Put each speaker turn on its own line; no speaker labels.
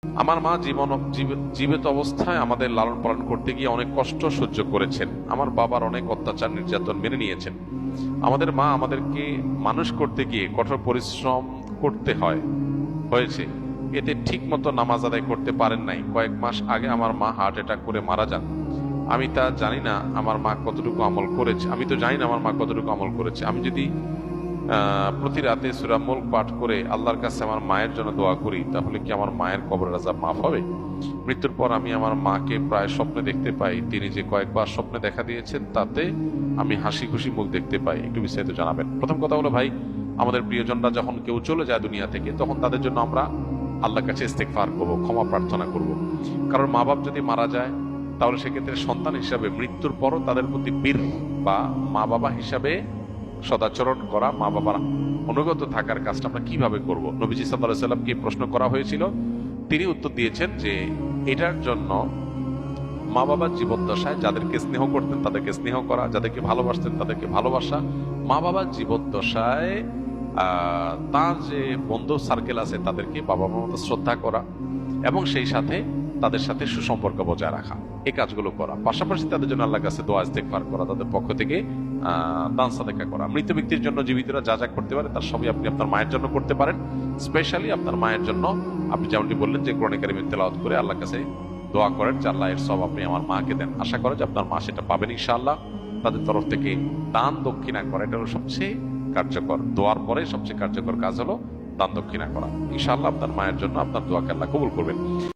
আমার মা জীবিত অবস্থায় আমাদের লালন পালন করতে গিয়ে অনেক কষ্ট সহ্য করেছেন। আমার বাবার অনেক অত্যাচার নির্যাতন মেনে নিয়েছেন। আমাদের মা আমাদেরকে মানুষ করতে গিয়ে কঠোর পরিশ্রম করতে হয়েছে। এতে ঠিক মতো নামাজ আদায় করতে পারেন নাই। কয়েক মাস আগে আমার মা হার্ট অ্যাটাক করে মারা যান। আমি তো জানি না আমার মা কতটুকু আমল করেছে। আমি যদি প্রতি রাতে সূরা মুলক পাঠ করে আল্লাহর কাছে আমার মায়ের জন্য দোয়া করি, তাহলে কি আমার মায়ের কবরের আযাব মাফ হবে? মৃত্যুর পর আমি আমার মাকে প্রায় স্বপ্নে দেখতে পাই। তিনি যে কয়েকবার স্বপ্নে দেখা দিয়েছেন, তাতে আমি হাসি খুশি মুখ দেখতে পাই। একটু বিস্তারিত জানাবেন। প্রথম কথা হলো ভাই, আমাদের প্রিয়জনরা যখন কেউ চলে যায় দুনিয়া থেকে, তখন তাদের জন্য আমরা আল্লাহর কাছে ইস্তেগফার করব, ক্ষমা প্রার্থনা করব। কারণ মা বাপ যদি মারা যায়, তাহলে সেক্ষেত্রে সন্তান হিসাবে মৃত্যুর পরও তাদের প্রতি বীর বা মা বাবা হিসাবে সদাচরণ করা, মা বাবার অনুগত থাকার কাজটা আমরা কিভাবে করব? নবীজি সাল্লাল্লাহু আলাইহি সাল্লামকে প্রশ্ন করা হয়েছিল, তিনি উত্তর দিয়েছেন যে এটার জন্য মা বাবা জীবদ্দশায় যাদেরকে স্নেহ করতেন তাদেরকে স্নেহ করা, যাদেরকে ভালোবাসতেন তাদেরকে ভালোবাসা। মা বাবা জীবদ্দশায় তার যে বন্ধু সার্কেল আছে তাদেরকে বাবা মার মতো শ্রদ্ধা করা এবং সেই সাথে তাদের সাথে সুসম্পর্ক বজায় রাখা, এই কাজগুলো করা। পাশাপাশি তাদের জন্য আল্লাহর কাছে দোয়া ইস্তেগফার করা, তাদের পক্ষ থেকে দান সাদেকা করা। মৃত ব্যক্তির জন্য জীবিতরা যা যা করতে পারে তার সবই আপনি আপনার মায়ের জন্য করতে পারেন। স্পেশালি আপনার মায়ের জন্য আপনি যেমনটি বললেন যে কোরআন কারীমের তেলাওয়াত করে আল্লাহর কাছে দোয়া করেন যে আল্লাহ এর সব আপনি আমার মাকে দেন। আশা করে যে আপনার মা সেটা পাবেন ইনশাআল্লাহ। তাদের তরফ থেকে দান দক্ষিণা করা, এটা হলো সবচেয়ে কার্যকর। দোয়ার পরে সবচেয়ে কার্যকর কাজ হলো দান দক্ষিণা করা। ইনশাআল্লাহ আপনার মায়ের জন্য আপনার দোয়াকে আল্লাহ কবুল করবেন।